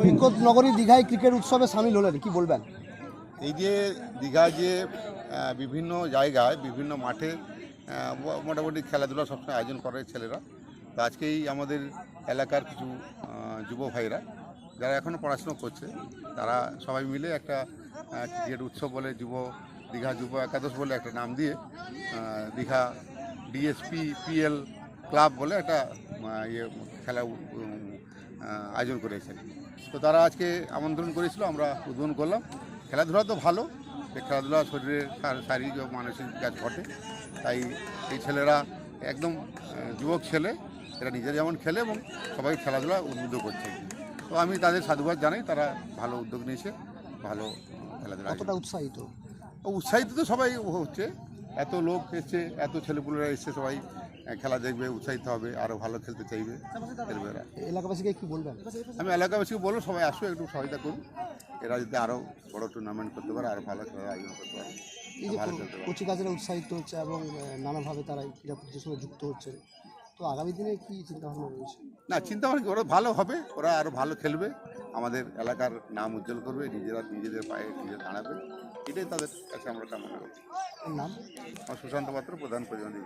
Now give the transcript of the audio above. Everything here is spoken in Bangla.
সৈকত নগরী দীঘায় ক্রিকেট উৎসবে সামিল হলেন, কি বলবেন? এই যে দীঘায় যে বিভিন্ন জায়গায় বিভিন্ন মাঠে মোটামুটি খেলাধুলা সবসময় আয়োজন করে ছেলেরা, তো আজকেই আমাদের এলাকার কিছু যুব ভাইরা যারা এখনও পড়াশুনো করছে তারা সবাই মিলে একটা ক্রিকেট উৎসব বলে দীঘা যুব একাদশ বলে একটা নাম দিয়ে দীঘা ডিএসপি পিএল ক্লাব বলে একটা খেলা আয়োজন করেছে। তো তারা আজকে আমন্ত্রণ করেছিল, আমরা উদ্বোধন করলাম। খেলাধুলা তো ভালো, খেলাধুলা শরীরের শারীরিক ও মানসিক বিকাশ ঘটে, তাই এই ছেলেরা একদম যুবক ছেলে, এরা নিজে যেমন খেলে এবং সবাই খেলাধুলা উদ্বুদ্ধ করছে। তো আমি তাদের সাধুবাদ জানাই, তারা ভালো উদ্যোগ নিয়েছে, ভালো খেলাধুলা। কতটা উৎসাহিত তো সবাই হচ্ছে, এত লোক এসছে, এত ছেলেপুলেরা এসছে, সবাই খেলা দেখবে, উৎসাহিত হবে, আরও ভালো খেলতে চাইবে ছেলেমেয়েরা। এলাকাবাসীকে কি বলবেন? আমি এলাকাবাসীকে বলবো সবাই আসো, একটু সহায়তা করুন, এরা যদি আরও বড় টুর্নামেন্ট করতে পারে, আরও ভালো খেলার আয়োজন করতে পারে। এই যে কচিকাজেরা উৎসাহিত হচ্ছে এবং নানাভাবে তারা এই ক্রীড়া প্রতিযোগিতার সঙ্গে যুক্ত হচ্ছে, তো আগামী দিনে কি চিন্তাভাবনা রয়েছে? না, চিন্তাভাবনা ওরা ভালো হবে, ওরা আরও ভালো খেলবে, আমাদের এলাকার নাম উজ্জ্বল করবে, নিজেদের পায়ে নিজে দাঁড়াবে, এটাই তাদের কাছে আমরা কামনা করি। নাম? সুশান্ত পাত্র, প্রধান প্রতিনিধি।